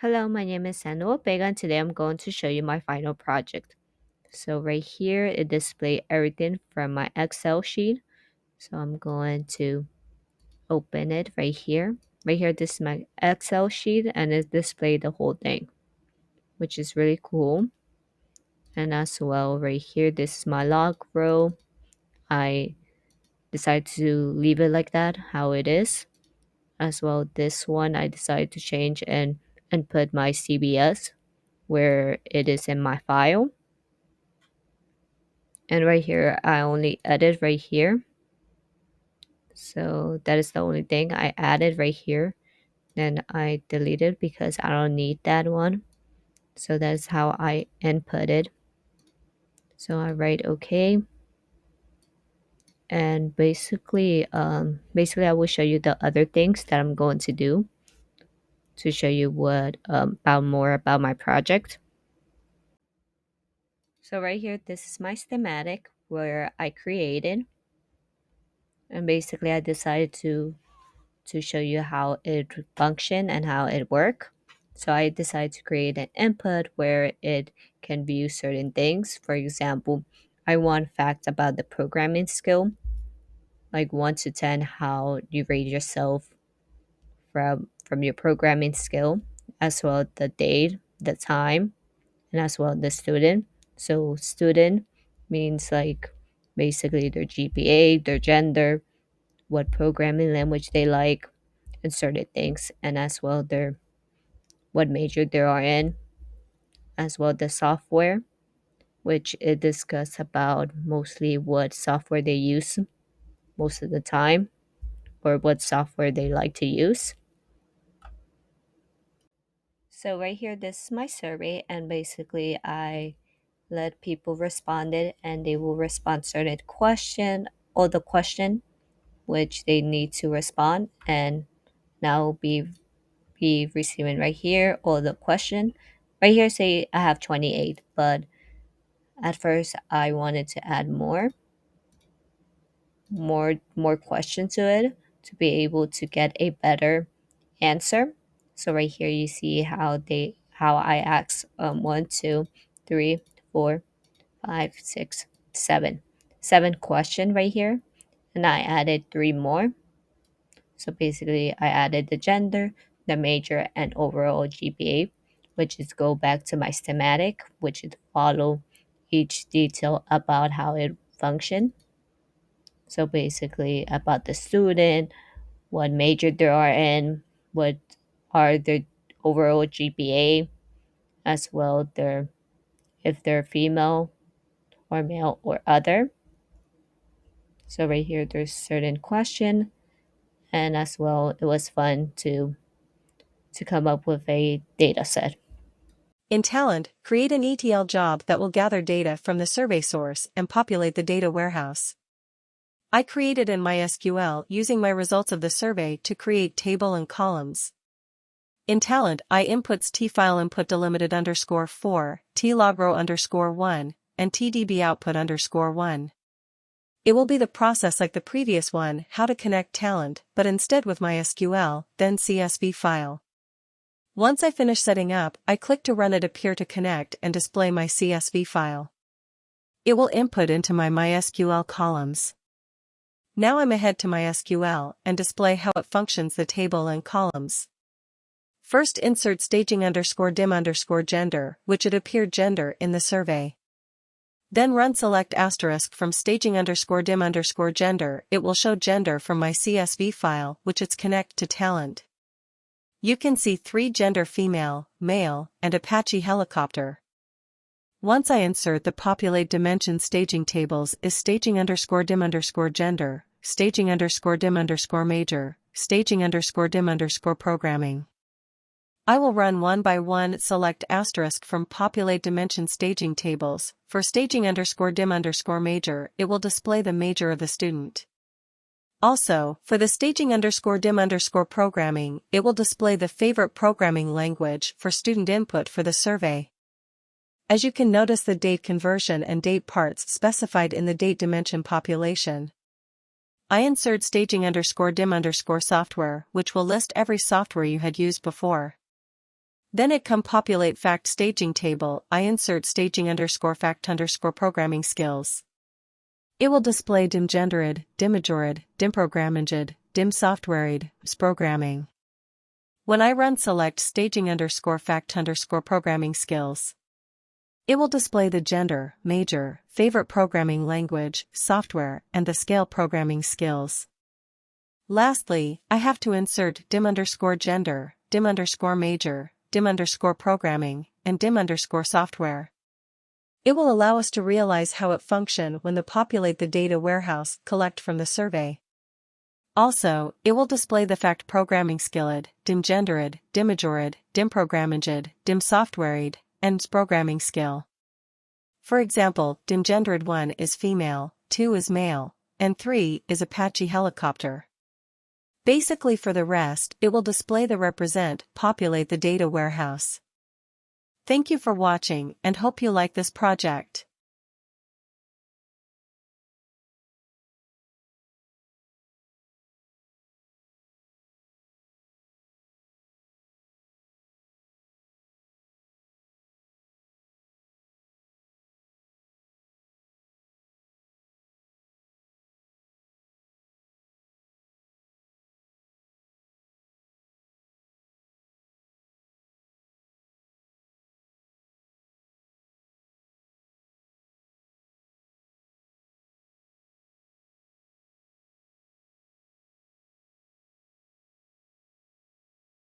Hello, my name is Vega and today I'm going to show you my final project. So right here it displays everything from my Excel sheet. So I'm going to open it right here. Right here this is my Excel sheet and it displays the whole thing, which is really cool. And as well right here this is my log row. I decided to leave it like that, how it is. As well this one I decided to change and put my CBS where it is in my file. And right here I only edit right here, so that is the only thing I added right here. Then I deleted because I don't need that one. So that's how I input it. So I write okay, and basically I will show you the other things that I'm going to do to show you what about more about my project. So right here this is my schematic where I created, and basically I decided to show you how it function and how it work. So I decided to create an input where it can view certain things. For example, I want facts about the programming skill, like 1 to 10, how you rate yourself from your programming skill, as well the date, the time, and as well the student. So student means like basically their GPA, their gender, what programming language they like, and certain things, and as well their what major they are in, as well the software, which it discuss about mostly what software they use most of the time or what software they like to use. So right here this is my survey, and basically I let people respond it and they will respond certain question or the question which they need to respond, and now be receiving right here or the question. Right here say I have 28, but at first I wanted to add more questions to it to be able to get a better answer. So right here you see how I ask 1, 2, 3, 4, 5, 6, 7 question right here, and I added 3 more. So basically, I added the gender, the major, and overall GPA, which is go back to my schematic, which is follow each detail about how it function. So basically, about the student, what major they are in, what are their overall GPA, as well their if they're female or male or other. So right here, there's certain question, and as well, it was fun to come up with a data set. In Talend, create an ETL job that will gather data from the survey source and populate the data warehouse. I created in MySQL using my results of the survey to create table and columns. In Talend, I inputs tfile input delimited _4, tlogRow _1, and tdb output _1. It will be the process like the previous one, how to connect Talend, but instead with MySQL, then CSV file. Once I finish setting up, I click to run it appear to connect and display my CSV file. It will input into my MySQL columns. Now I'm ahead to MySQL and display how it functions the table and columns. First insert staging _dim gender, which it appeared gender in the survey. Then run select asterisk from staging dim gender, it will show gender from my CSV file which it's connect to Talend. You can see 3 gender female, male, and Apache helicopter. Once I insert the populate dimension staging tables is staging dim gender, staging dim major, staging dim programming. I will run one by one select asterisk from populate dimension staging tables. For staging dim major, it will display the major of the student. Also, for the staging dim programming, it will display the favorite programming language for student input for the survey. As you can notice the date conversion and date parts specified in the date dimension population. I insert staging dim software, which will list every software you had used before. Then it come populate fact staging table. I insert staging underscore fact underscore programming skills. It will display dim gendered, dim majored, dim programminged, dim softwareed, programming. When I run select staging underscore fact underscore programming skills, it will display the gender, major, favorite programming language, software, and the scale programming skills. Lastly, I have to insert dim underscore gender, dim underscore major, dim underscore programming, and dim underscore software. It will allow us to realize how it function when the populate the data warehouse collect from the survey. Also, it will display the fact programming skilled, dim gendered, dim majored, dim programminged, dim softwareed, and programming skill. For example, dim gendered 1 is female, 2 is male, and 3 is Apache helicopter. Basically for the rest, it will display the represent, populate the data warehouse. Thank you for watching and hope you like this project.